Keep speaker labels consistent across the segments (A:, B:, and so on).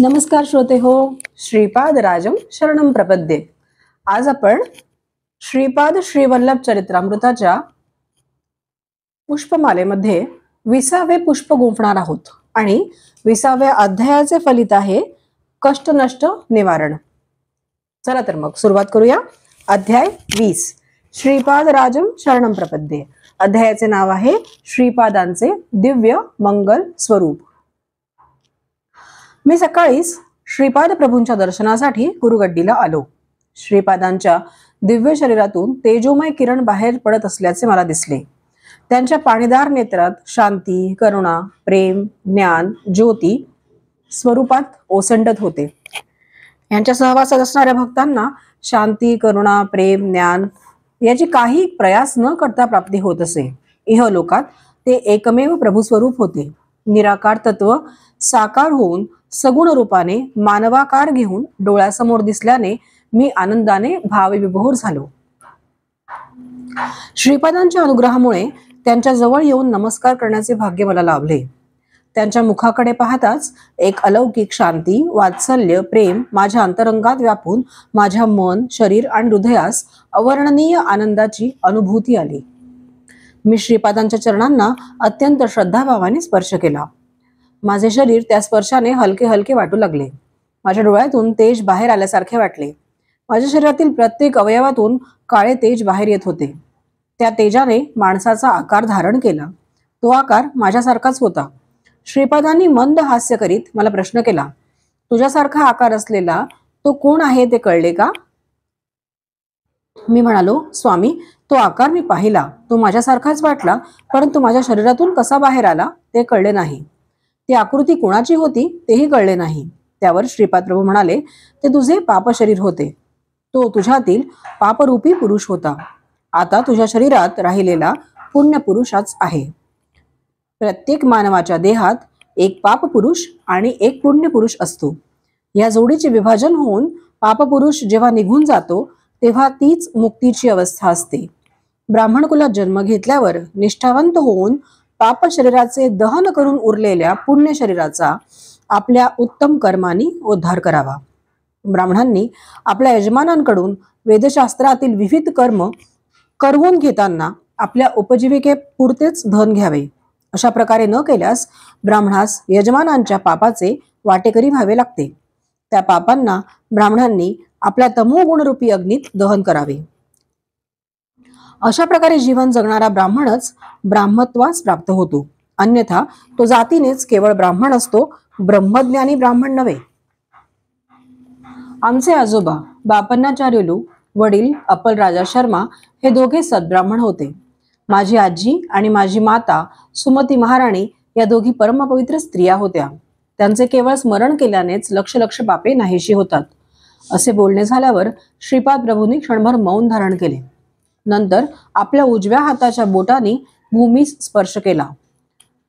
A: नमस्कार श्रोते हो, श्रीपाद राजम शरणम प्रपद्ये. आज आपण श्रीपाद श्रीवल्लभ चरित्रामृताच्या पुष्पमालेमध्ये 20वे पुष्प गुंफणार आहोत आणि 20व्या अध्यायाचे फलित आहे कष्ट नष्ट निवारण. चला तर मग सुरुवात करूया. अध्याय 20 श्रीपाद राजम शरणम प्रपद्ये. अध्यायाचे नाव आहे श्रीपादांचे दिव्य मंगल स्वरूप. मी सकाळीच श्रीपाद प्रभूंच्या दर्शनासाठी गुरुगड्डीला आलो. श्रीपादांच्या दिव्य शरीरातून तेजोमय किरण बाहेर पडत असल्याचे मला दिसले. त्यांच्या पाणीदार नेत्रात शांती, करुणा, प्रेम, ज्ञान, ज्योती स्वरूपात ओसंडत होते. यांच्या सहवासात असणाऱ्या भक्तांना शांती, करुणा, प्रेम, ज्ञान याची काही प्रयास न करता प्राप्ती होत असे. इहलोकात ते एकमेव प्रभुस्वरूप होते. निराकार तत्व साकार होऊन सगुण रूपाने मानवाकार घेऊन डोळ्यासमोर दिसल्याने मी आनंदाने भावविभोर झालो. श्रीपादांच्या अनुग्रहामुळे त्यांच्या जवळ येऊन नमस्कार करण्याचे भाग्य मला लाभले. त्यांच्या मुखाकडे पाहताच एक अलौकिक शांती, वात्सल्य, प्रेम माझ्या अंतरंगात व्यापून माझ्या मन, शरीर आणि हृदयास अवर्णनीय आनंदाची अनुभूती आली. मी श्रीपादांच्या चरणांना अत्यंत श्रद्धाभावाने स्पर्श केला. माझे शरीर त्या स्पर्शाने हलके हलके वाटू लागले. माझ्या डोळ्यातून तेज बाहेर आल्यासारखे वाटले. माझ्या शरीरातील प्रत्येक अवयवातून काळे तेज बाहेर येत होते. त्या तेजाने माणसाचा आकार धारण केला. तो आकार माझ्यासारखाच होता. श्रीपादांनी मंद हास्य करीत मला प्रश्न केला, तुझ्यासारखा आकार असलेला तो कोण आहे ते कळले का? मी म्हणालो, स्वामी, तो आकार मी पाहिला. तो माझ्यासारखाच वाटला, परंतु माझ्या शरीरातून कसा बाहेर आला ते कळले नाही. ती आकृती कोणाची होती तेही कळले नाही. त्यावर श्रीपाद प्रभू म्हणाले, ते तुझे पाप शरीर होते. तो तुझ्यातील पापरूपी पुरुष होता. आता तुझ्या शरीरात राहिलेला पुण्य पुरुषच आहे. प्रत्येक मानवाच्या देहात एक पाप पुरुष आणि एक पुण्य पुरुष असतो. या जोडीचे विभाजन होऊन पापपुरुष जेव्हा निघून जातो तेव्हा तीच मुक्तीची अवस्था असते. ब्राह्मण कुलात जन्म घेतल्यावर निष्ठावंत होऊन पाप शरीराचे दहन करून उरलेल्या पुण्य शरीराचा आपल्या उत्तम कर्मांनी उद्धार करावा. ब्राह्मणांनी आपल्या यजमानांकडून वेदशास्त्रातील विविध कर्म करवून घेताना आपल्या उपजीविकेपुरतेच धन घ्यावे. अशा प्रकारे न केल्यास ब्राह्मणास यजमानांच्या पापाचे वाटेकरी व्हावे लागते. त्या पापांना ब्राह्मणांनी आपल्या तमोगुणरूपी अग्नीत दहन करावे. अशा प्रकारे जीवन जगणारा ब्राह्मणच ब्राह्मत्वास प्राप्त होतो. अन्यथा तो जातीनेच केवळ ब्राह्मण असतो, ब्रह्मज्ञानी ब्राह्मण नव्हे. आमचे आजोबा बापन्नाचार्युलू, वडील अप्पल राजा शर्मा हे दोघे सद्ब्राह्मण होते. माझी आजी आणि माझी माता सुमती महाराणी या दोघी परमपवित्र स्त्रिया होत्या. त्यांचे केवळ स्मरण केल्यानेच लक्ष लक्ष पापे नाहीशी होतात. असे बोलणे झाल्यावर श्रीपाद प्रभूंनी क्षणभर मौन धारण केले. नंतर आपल्या उजव्या हाताच्या बोटाने भूमीस स्पर्श केला.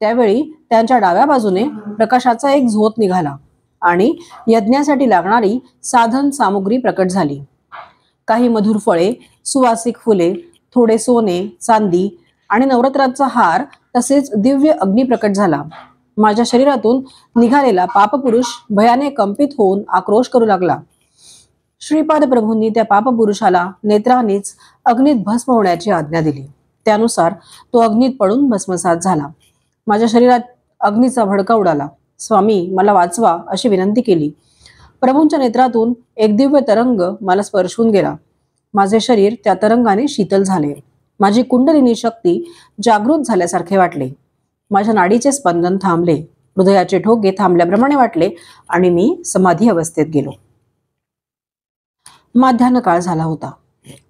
A: त्यावेळी त्यांच्या डाव्या बाजूने प्रकाशाचा एक झोत निघाला आणि यज्ञासाठी लागणारी साधन सामुग्री प्रकट झाली. काही मधुर फळे, सुवासिक फुले, थोडे सोने, चांदी आणि नवरत्नाचा हार तसेच दिव्य अग्नी प्रकट झाला. माझ्या शरीरातून निघालेला पापपुरुष भयाने कंपित होऊन आक्रोश करू लागला. श्रीपाद प्रभूंनी त्या पापपुरुषाला नेत्रांनीच अग्नीत भस्म होण्याची आज्ञा दिली. त्यानुसार तो अग्नीत पडून भस्मसात झाला. माझ्या शरीरात अग्नीचा भडका उडाला. स्वामी, मला वाचवा अशी विनंती केली. प्रभूंच्या नेत्रातून एक दिव्य तरंग मला स्पर्शून गेला. माझे शरीर त्या तरंगाने शीतल झाले. माझी कुंडलिनी शक्ती जागृत झाल्यासारखे वाटले. माझ्या नाडीचे स्पंदन थांबले. हृदयाचे ठोके थांबल्याप्रमाणे वाटले आणि मी समाधी अवस्थेत गेलो. माध्यान्ह काळ झाला होता.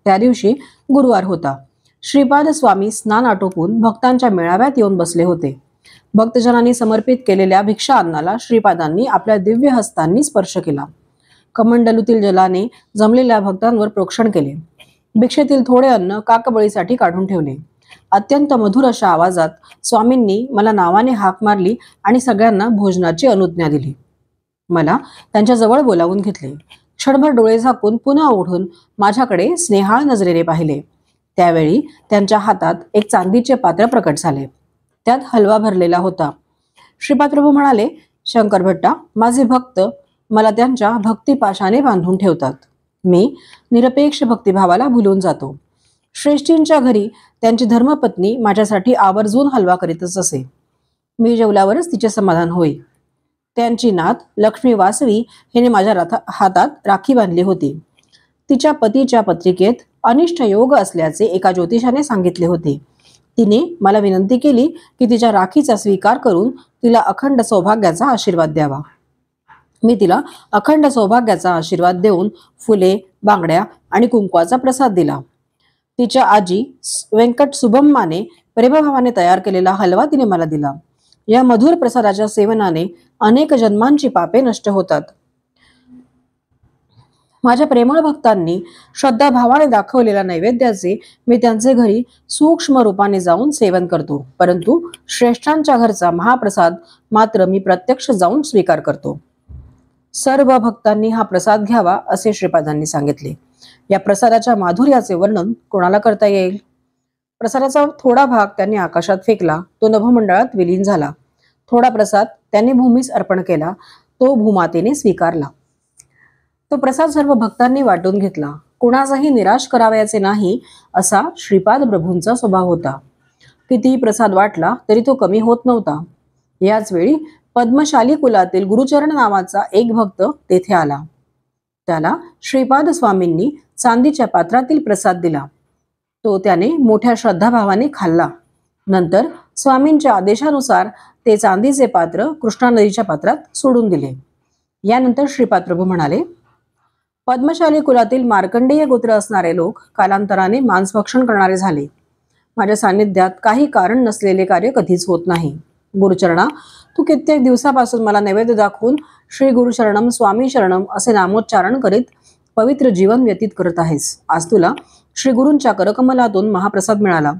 A: त्या दिवशी गुरुवार होता. श्रीपाद स्वामी स्नान आटोपून भक्तांच्या मेळाव्यात येऊन बसले होते. भक्तजनांनी समर्पित केलेल्या भिक्षा अन्नाला श्रीपादांनी आपल्या दिव्य हस्तांनी स्पर्श केला. कमंडलूतील जलाने जमलेल्या भक्तांवर प्रोक्षण केले. भिक्षेतील थोडे अन्न काकबळीसाठी काढून ठेवले. अत्यंत मधुर अशा आवाजात स्वामींनी मला नावाने हाक मारली आणि सगळ्यांना भोजनाची अनुज्ञा दिली. मला त्यांच्या जवळ बोलावून घेतले. क्षणभर डोळे झाकून पुन्हा उठून माझ्याकडे स्नेहाळ नजरेने पाहिले. त्यावेळी त्यांच्या हातात एक चांदीचे पात्र प्रकट झाले. त्यात हलवा भरलेला होता. श्रीपाद प्रभू म्हणाले, शंकर भट्टा, माझे भक्त मला त्यांच्या भक्तिपाशाने बांधून ठेवतात. मी निरपेक्ष भक्तिभावाला भुलून जातो. श्रेष्ठींच्या घरी त्यांची धर्मपत्नी माझ्यासाठी आवर्जून हलवा करीतच असे. मी जेवल्यावरच तिचे समाधान होई. त्यांची नात लक्ष्मी वासवी हिने माझ्या हातात राखी बांधली होती. तिच्या पतीच्या पत्रिकेत अनिष्ट योग असल्याचे एका ज्योतिषाने सांगितले होते. तिने मला विनंती केली की तिच्या राखीचा स्वीकार करून तिला अखंड सौभाग्याचा आशीर्वाद द्यावा. मी तिला अखंड सौभाग्याचा आशीर्वाद देऊन फुले, बांगड्या आणि कुंकवाचा प्रसाद दिला. तिच्या आजी व्यंकट सुभम्माने प्रेमभावाने तयार केलेला हलवा तिने मला दिला. या मधुर प्रसादाच्या सेवनाने अनेक जन्मांची पापे नष्ट होतात. माझ्या प्रेमळ भक्तांनी श्रद्धाभावाने दाखवलेल्या नैवेद्याचे मी त्यांचे घरी सूक्ष्म रूपाने जाऊन सेवन करतो, परंतु श्रेष्ठांच्या घरचा महाप्रसाद मात्र मी प्रत्यक्ष जाऊन स्वीकार करतो. सर्व भक्तांनी हा प्रसाद घ्यावा असे श्रीपादांनी सांगितले. या प्रसादाच्या माधुर्याचे वर्णन कोणाला करता येईल? प्रसादाचा थोडा भाग त्यांनी आकाशात फेकला, तो नभमंडळात विलीन झाला. थोडा प्रसाद त्यांनी भूमीस अर्पण केला, तो भूमातेने स्वीकारला. तो प्रसाद सर्व भक्तांनी वाटून घेतला. कोणाचाही निराश करावयाचे नाही असा श्रीपाद प्रभूंचा स्वभाव होता. कितीही प्रसाद वाटला तरी तो कमी होत नव्हता. याच वेळी पद्मशाली कुलातील गुरुचरण नावाचा एक भक्त तेथे आला. त्याला श्रीपाद स्वामींनी चांदीच्या पात्रातील प्रसाद दिला. तो त्याने मोठ्या श्रद्धाभावाने खाल्ला. नंतर स्वामींच्या आदेशानुसार ते चांदीचे पात्र कृष्णा नदीच्या पात्रात सोडून दिले. यानंतर श्रीपाद प्रभू म्हणाले, पद्मशाली कुलातील मार्कंडेय गोत्र असणारे लोक कालांतराने मांसभक्षण करणारे झाले. माझ्या सान्निध्यात काही कारण नसलेले कार्य कधीच होत नाही. गुरुचरणा, तू कित्येक दिवसापासून मला नैवेद्य दाखवून श्री गुरुशरणम स्वामी शरणम असे नामोच्चारण करीत पवित्र जीवन व्यतीत करत आहेस. आज तुला श्री गुरूंच्या करकमलातून महाप्रसाद मिळाला.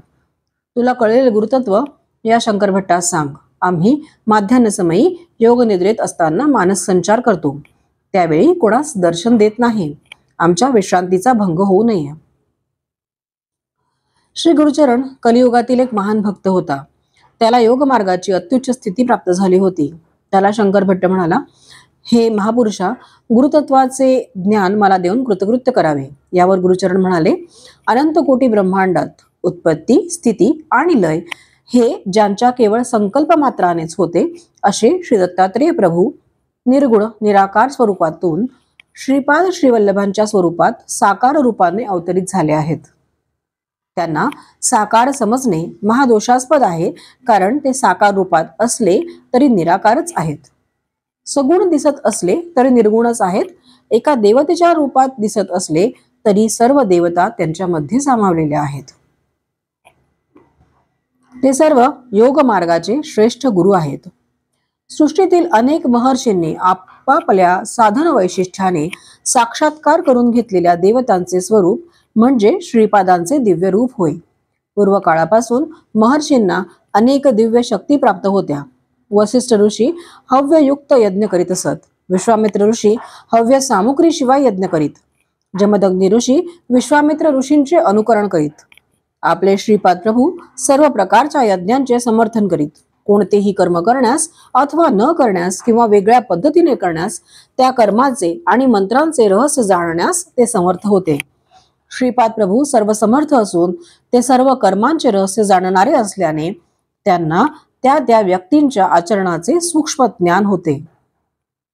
A: तुला कळलेले गुरुतत्व या शंकर भट्टास सांग. आम्ही माध्यान्हसमयी योग निद्रेत असताना मानस संचार करतो. त्यावेळी कोणास दर्शन देत नाही. आमच्या विश्रांतीचा भंग होऊ नये. श्री गुरुचरण कलियुगातील एक महान भक्त होता. त्याला योग मार्गाची अत्युच्च स्थिती प्राप्त झाली होती. त्याला शंकर भट्ट म्हणाला, हे महापुरुषा, गुरुतत्वाचे ज्ञान मला देऊन कृतकृत्य करावे. यावर गुरुचरण म्हणाले, अनंत कोटी ब्रह्मांडात उत्पत्ती, स्थिती आणि लय हे ज्यांच्या केवळ संकल्प मात्रानेच होते असे श्री दत्तात्रेय प्रभू निर्गुण निराकार स्वरूपातून श्रीपाद श्रीवल्लभांच्या स्वरूपात साकार रूपाने अवतरित झाले आहेत. त्यांना साकार समजणे महादोषास्पद आहे, कारण ते साकार रूपात असले तरी निराकारच आहेत. सगुण दिसत असले तरी निर्गुणच आहेत. एका देवतेच्या रूपात दिसत असले तरी सर्व देवता त्यांच्यामध्ये सामावलेल्या आहेत. ते सर्व योग मार्गाचे श्रेष्ठ गुरु आहेत. सृष्टीतील अनेक महर्षींनी आपापल्या साधन वैशिष्ट्याने साक्षात्कार करून घेतलेल्या देवतांचे स्वरूप म्हणजे श्रीपादांचे दिव्य रूप होय. पूर्व काळापासून महर्षींना अनेक दिव्य शक्ती प्राप्त होत्या. वसिष्ठ ऋषी हव्ययुक्त यज्ञ करीत असत. विश्वामित्र ऋषी हव्य सामुग्रीशिवाय यज्ञ करीत. जमदग्नी ऋषी विश्वामित्र ऋषींचे अनुकरण करीत. आपले श्रीपाद प्रभू सर्व प्रकारच्या यज्ञांचे समर्थन करीत. कोणतेही कर्म करण्यास अथवा न करण्यास किंवा वेगळ्या पद्धतीने करण्यास त्या कर्माचे आणि मंत्रांचे रहस्य जाणण्यास ते समर्थ होते. श्रीपाद प्रभू सर्व समर्थ असून ते सर्व कर्मांचे रहस्य जाणणारे असल्याने त्यांना त्या त्या व्यक्तींच्या आचरणाचे सूक्ष्म ज्ञान होते.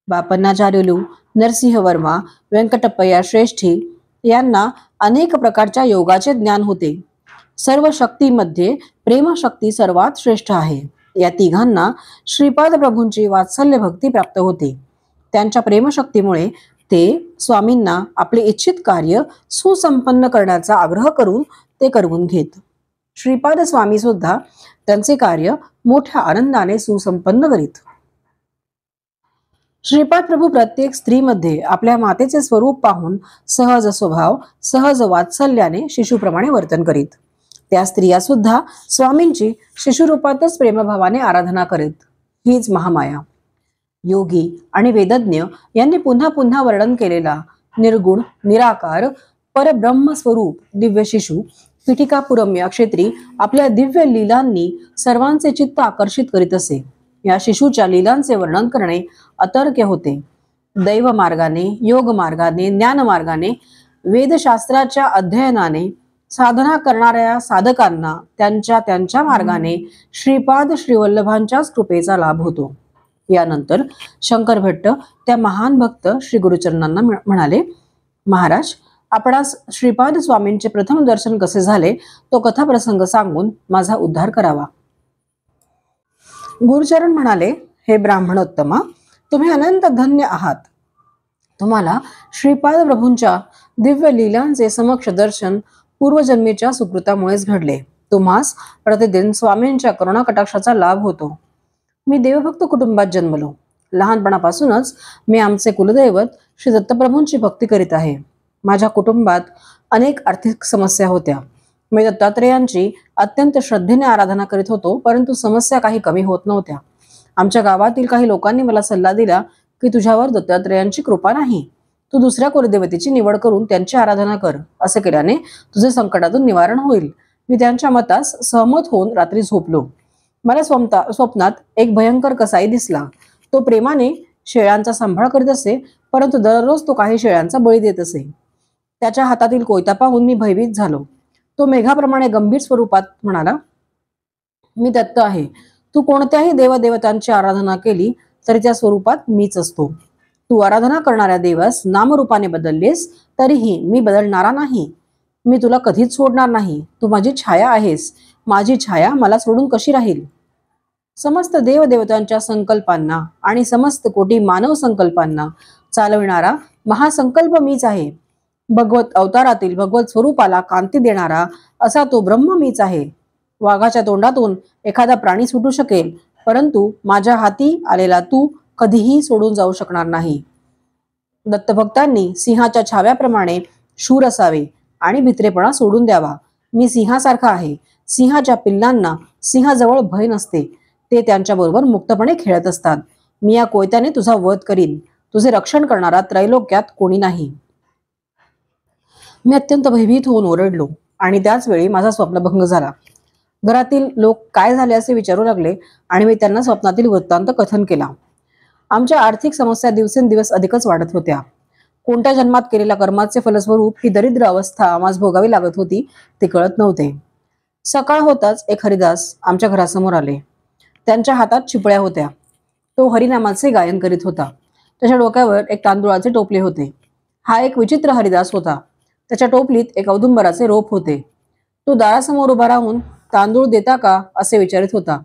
A: बापन्नाचार्युलू, नरसिंह वर्मा, व्यंकटप्पय्या श्रेष्ठी यांना अनेक प्रकारच्या योगाचे ज्ञान होते. सर्व शक्तीमध्ये प्रेमशक्ती सर्वात श्रेष्ठ आहे. या तिघांना श्रीपाद प्रभूंची वात्सल्य भक्ती प्राप्त होते. त्यांच्या प्रेमशक्तीमुळे ते स्वामींना आपले इच्छित कार्य सुसंपन्न करण्याचा आग्रह करून ते करवून घेत. श्रीपाद स्वामी सुद्धा त्यांचे कार्य मोठ्या आनंदाने सुसंपन्न करीत. श्रीपाद प्रभू प्रत्येक स्त्रीमध्ये आपल्या मातेचे स्वरूप पाहून सहज स्वभाव, सहज वात्सल्याने शिशुप्रमाणे वर्तन करीत. त्या स्त्रिया सुद्धा स्वामींची शिशुरूपातच प्रेमभावाने आराधना करीत. हीच महामाया. योगी आणि वेदज्ञ यांनी पुन्हा पुन्हा वर्णन केलेला निर्गुण निराकार परब्रह्म स्वरूप दिव्य शिशु पिठिकापुरम या क्षेत्री आपल्या दिव्य लीलांनी सर्वांचे चित्त आकर्षित करीत असे. या शिशूच्या लीलांचे वर्णन करणे अतर्क्य होते. दैव मार्गाने, योग मार्गाने, ज्ञान मार्गाने, वेदशास्त्राच्या अध्ययनाने साधना करणाऱ्या साधकांना त्यांच्या त्यांच्या मार्गाने श्रीपाद श्रीवल्लभांच्याच कृपेचा लाभ होतो. यानंतर शंकर भट्ट त्या महान भक्त श्री गुरुचरणांना म्हणाले, महाराज, आपणास श्रीपाद स्वामींचे प्रथम दर्शन कसे झाले तो कथाप्रसंग सांगून माझा उद्धार करावा. गुरुचरण म्हणाले, हे ब्राह्मणोत्तमा, तुम्ही अनंत धन्य आहात. तुम्हाला श्रीपाद प्रभूंच्या दिव्य लीलांचे समक्ष दर्शन पूर्वजन्मीच्या सुकृतामुळेच घडले. तुम्हास प्रतिदिन स्वामींच्या करुणा कटाक्षाचा लाभ होतो. मी देवभक्त कुटुंबात जन्मलो. लहानपणापासूनच मी आमचे कुलदैवत श्री दत्तप्रभूंची भक्ती करीत आहे. माझ्या कुटुंबात अनेक आर्थिक समस्या होत्या. मी दत्तात्रेयांची अत्यंत श्रद्धेने आराधना करीत होतो, परंतु समस्या काही कमी होत नव्हत्या. आमच्या गावातील काही लोकांनी मला सल्ला दिला की तुझ्यावर दत्तात्रेयांची कृपा नाही, तू दुसऱ्या कुलदेवतेची निवड करून त्यांची आराधना कर. असे केल्याने तुझे संकटातून निवारण होईल. मी त्यांच्या मतास सहमत होऊन रात्री झोपलो. मला स्वप्नात एक भयंकर कसाई दिसला. तो प्रेमाने शेळ्यांचा सांभाळ करीत असे, परंतु दररोज तो काही शेळ्यांचा बळी देत असे. त्याच्या हातातील कोयता पाहून मी भयभीत झालो. तो मेघाप्रमाणे गंभीर स्वरूपात म्हणाला, मी दत्त आहे. तू कोणत्याही देवदेवतांची आराधना केली तरी त्या स्वरूपात मीच असतो. तू आराधना करणाऱ्या देवास नामरूपाने बदललेस तरीही मी बदलणारा नाही. मी तुला कधीच सोडणार नाही. तू माझी छाया आहेस. माझी छाया मला सोडून कशी राहील? समस्त देवदेवतांच्या संकल्पांना आणि समस्त कोटी मानव संकल्पांना चालविणारा महासंकल्प मीच आहे. भगवत अवतारातील भगवत स्वरूपाला कांती देणारा असा तो ब्रह्म मीच आहे. वाघाच्या तोंडातून एखादा प्राणी सुटू शकेल, परंतु माझ्या हाती आलेला तू कधीही सोडून जाऊ शकणार नाही. दत्तभक्तांनी सिंहाच्या छाव्याप्रमाणे शूर असावे आणि भित्रेपणा सोडून द्यावा. मी सिंहासारखा आहे. सिंहाच्या पिल्लांना सिंहाजवळ भय नसते. ते त्यांच्याबरोबर मुक्तपणे खेळत असतात. मी या कोयत्याने तुझा वध करीन. तुझे रक्षण करणारा त्रैलोक्यात कोणी नाही. मी अत्यंत भयभीत होऊन ओरडलो आणि त्याच वेळी माझा स्वप्नभंग झाला. घरातील लोक काय झाले असे विचारू लागले आणि मी त्यांना स्वप्नातील वृत्तांत कथन केला. आमच्या आर्थिक समस्या दिवसेंदिवस अधिकच वाढत होत्या. कोणत्या जन्मात केलेल्या कर्माचे फलस्वरूप ही दरिद्र अवस्था आम्हास भोगावी लागत होती ते कळत नव्हते. सकाळ होताच एक हरिदास आमच्या घरासमोर आले. त्यांच्या हातात चिपळ्या होत्या. तो हरिनामाचे गायन करीत होता. त्याच्या डोक्यावर एक तांदुळाचे टोपले होते. हा एक विचित्र हरिदास होता. त्याच्या टोपलीत एक औदुंबराचे रोप होते. तो दारासमोर उभा राहून तांदूळ देता का असे विचारित होता.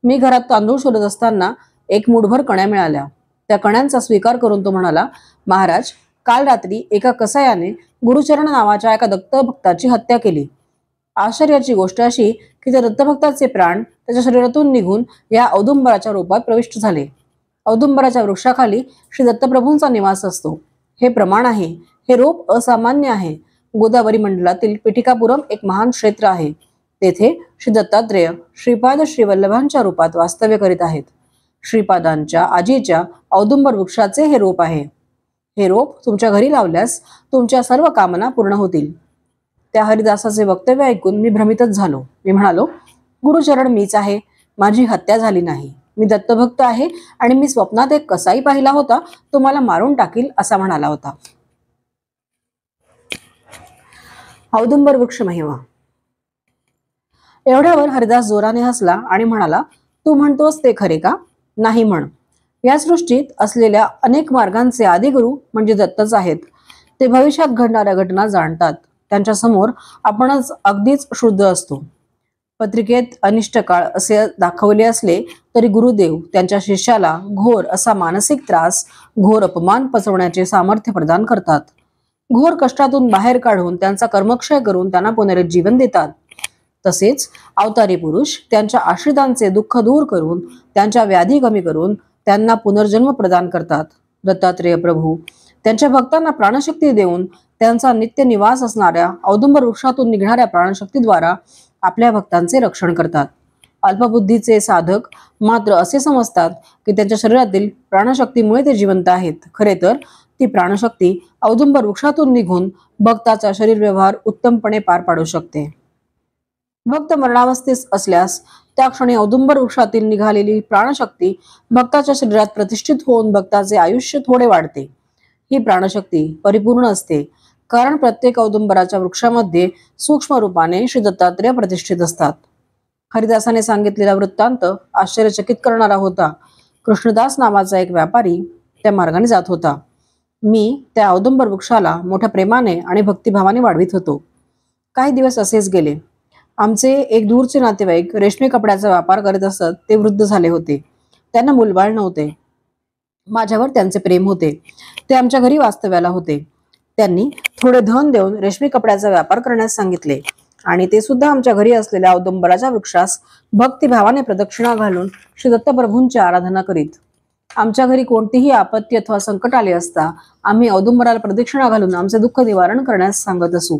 A: मी घरात तांदूळ शोधत असताना एक मुठभर कण्या मिळाल्या. त्या कण्यांचा स्वीकार करून तो म्हणाला, महाराज, काल रात्री एका कसायाने गुरुचरण नावाच्या एका दत्तभक्ताची हत्या केली. आश्चर्याची गोष्ट अशी की त्या दत्तभक्ताचे प्राण त्याच्या शरीरातून निघून या औदुंबराच्या रूपात प्रविष्ट झाले. औदुंबराच्या वृक्षाखाली श्री दत्तप्रभूंचा निवास असतो. हे प्रमाण आहे. हे रोप असामान्य आहे. गोदावरी मंडलातील पिठिकापुरम एक महान क्षेत्र आहे. तेथे श्री दत्तात्रेय श्रीपाद श्रीवल्लभांच्या रूपात वास्तव्य करीत आहेत. श्रीपादांच्या आजीच्या औदुंबर वृक्षाचे हे रोप आहे. हे रोप तुमच्या घरी लावल्यास तुमच्या सर्व कामना पूर्ण होतील. त्या हरिदासाचे वक्तव्य ऐकून मी भ्रमितच झालो. मी म्हणालो, गुरुचरण मीच आहे. माझी हत्या झाली नाही. मी दत्तभक्त आहे आणि मी स्वप्नात एक कसाई पाहिला होता. तो मला मारून टाकील असा म्हणाला होता. औदुंबर वृक्ष महिमा. एवढ्यावर हरिदास जोराने हसला आणि म्हणाला, तू म्हणतोस ते खरे का? नाही म्हण. या सृष्टीत असलेल्या अनेक मार्गांचे आदिगुरु म्हणजे दत्तच आहेत. ते भविष्यात घडणाऱ्या घटना जाणतात. त्यांच्या समोर आपणच अगदीच शुद्ध असतो. पत्रिकेत अनिष्ट काळ असे दाखवले असले तरी गुरुदेव त्यांच्या शिष्याला घोर असा मानसिक त्रास, घोर अपमान पचवण्याचे सामर्थ्य प्रदान करतात. घोर कष्टातून बाहेर काढून त्यांचा कर्मक्षय करून त्यांना पुनरुज्जीवन देतात. तसेच अवतारी पुरुष त्यांच्या आश्रितांचे दुःख दूर करून त्यांच्या व्याधी कमी करून त्यांना पुनर्जन्म प्रदान करतात. दत्तात्रेय प्रभू त्यांच्या भक्तांना प्राणशक्ती देऊन त्यांचा नित्य निवास असणाऱ्या औदुंबर वृक्षातून निघणाऱ्या प्राणशक्तीद्वारा आपल्या भक्तांचे रक्षण करतात. अल्पबुद्धीचे साधक मात्र असे समजतात की त्यांच्या शरीरातील प्राणशक्तीमुळे ते जिवंत आहेत. खरे तर ती प्राणशक्ती औदुंबर वृक्षातून निघून भक्ताचा शरीर व्यवहार उत्तमपणे पार पाडू शकते. भक्त मरणावस्थेस असल्यास त्या क्षणी औदुंबर वृक्षातील निघालेली प्राणशक्ती भक्ताच्या शरीरात प्रतिष्ठित होऊन भक्ताचे आयुष्य थोडे वाढते. ही प्राणशक्ती परिपूर्ण असते, कारण प्रत्येक औदुंबराच्या वृक्षामध्ये सूक्ष्म रूपाने श्री दत्तात्रेय प्रतिष्ठित असतात. हरिदासाने सांगितलेला वृत्तांत आश्चर्यचकित करणारा होता. कृष्णदास नावाचा एक व्यापारी त्या मार्गाने जात होता. मी त्या औदुंबर वृक्षाला मोठ्या प्रेमाने आणि भक्तिभावाने वाढवित होतो. काही दिवस असेच गेले. आमचे एक दूरचे नातेवाईक रेशमी कपड्याचा व्यापार करीत असत. ते वृद्ध झाले होते. त्यांना मुलबाळ नव्हते. माझ्यावर त्यांचे प्रेम होते. ते आमच्या घरी वास्तव्याला होते. त्यांनी थोडे धन देऊन रेशमी कपड्याचा व्यापार करण्यास सांगितले आणि ते सुद्धा आमच्या घरी असलेल्या औदुंबराच्या वृक्षास भक्तिभावाने प्रदक्षिणा घालून श्री दत्तप्रभूंची आराधना करीत. आमच्या घरी कोणतीही आपत्ती अथवा संकट आले असता आम्ही औदुंबराला प्रदक्षिणा घालून आमचे दुःख निवारण करण्यास सांगत असू.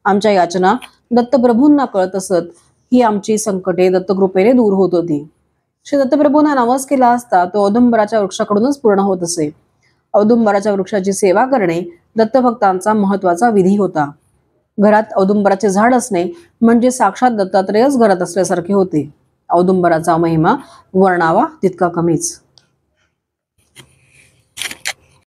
A: आमच्या याचना दत्तप्रभूंना कळत असत. ही आमची संकटे दत्तकृपेने दूर होत होती. श्री दत्तप्रभूंना नवस केला असता तो औदुंबराच्या वृक्षाकडूनच पूर्ण होत असे. औदुंबराच्या वृक्षाची सेवा करणे दत्तभक्तांचा महत्वाचा विधी होता. घरात औदुंबराचे झाड असणे म्हणजे साक्षात दत्तात्रेयच घरात असल्यासारखे होते. औदुंबराचा महिमा वर्णावा तितका कमीच.